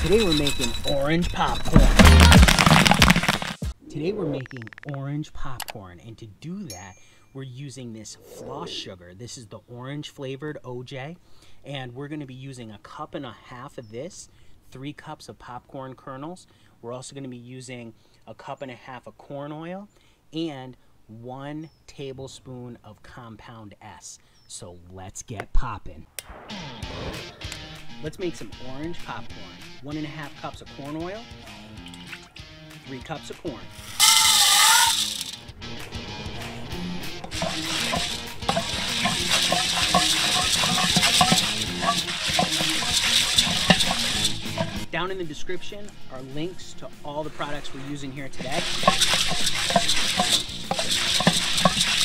Today we're making orange popcorn. Today we're making orange popcorn, and to do that, we're using this floss sugar. This is the orange flavored OJ, and we're going to be using 1.5 cups of this, 3 cups of popcorn kernels. We're also going to be using 1.5 cups of corn oil and 1 tablespoon of compound S. So let's get popping. Let's make some orange popcorn. 1.5 cups of corn oil, 3 cups of corn. Down in the description are links to all the products we're using here today.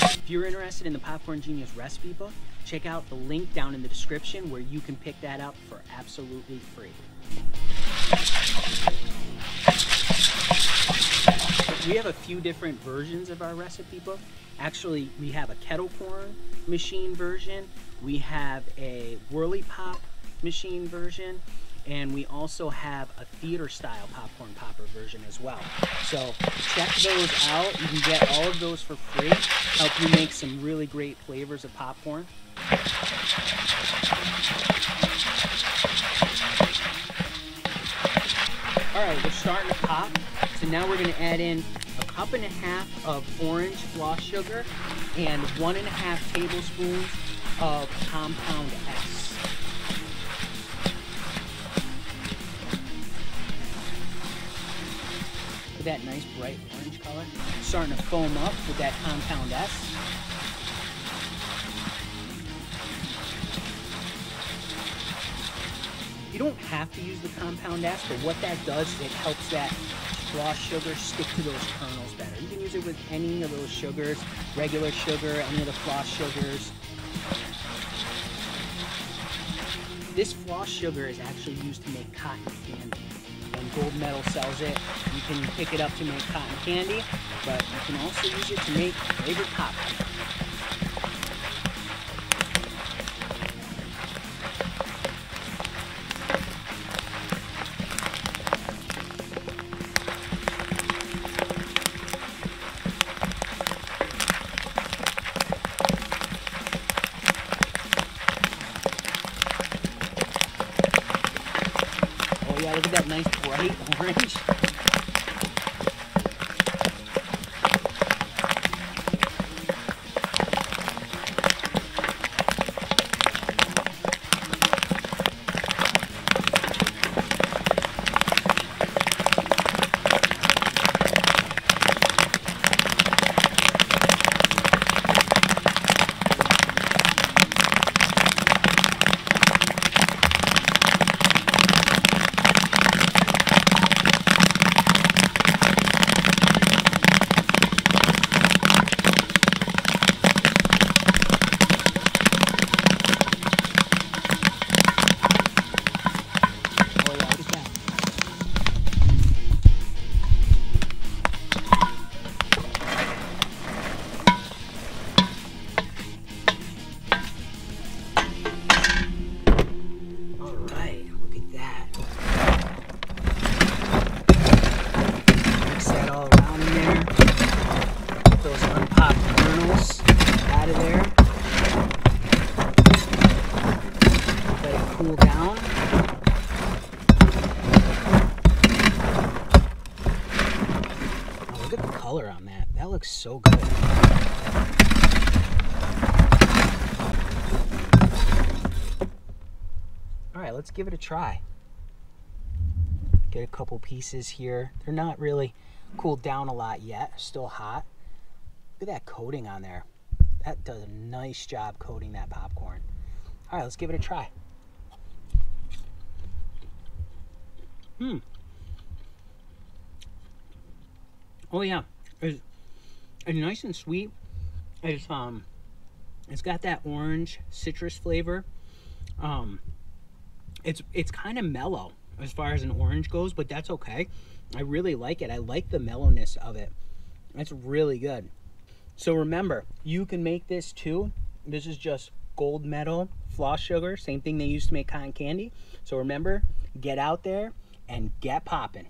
If you're interested in the Popcorn Genius recipe book, check out the link down in the description where you can pick that up for absolutely free. We have a few different versions of our recipe book. Actually, we have a kettle corn machine version, we have a whirly pop machine version, and we also have a theater style popcorn popper version as well. So check those out. You can get all of those for free. Help you make some really great flavors of popcorn. All right, we're starting to pop. So now we're going to add in 1.5 cups of orange floss sugar and 1.5 tablespoons of compound S. With that nice bright orange color, starting to foam up with that compound S. You don't have to use the compound S, but what that does is it helps that floss sugar stick to those kernels better. You can use it with any of those sugars, regular sugar, any of the floss sugars. This floss sugar is actually used to make cotton candy. And Gold Medal sells it. You can pick it up to make cotton candy, but you can also use it to make flavored popcorn. Yeah, look at that nice bright orange. Cool down. Oh, look at the color on that. That looks so good. All right, let's give it a try. Get a couple pieces here. They're not really cooled down a lot yet. Still hot. Look at that coating on there. That does a nice job coating that popcorn. All right, let's give it a try. Oh yeah, it's nice and sweet. It's got that orange citrus flavor. It's kind of mellow as far as an orange goes, but that's okay. I really like it. I like the mellowness of it. That's really good. So remember, you can make this too. This is just Gold Medal floss sugar, same thing they used to make cotton candy. So remember, get out there and get popping.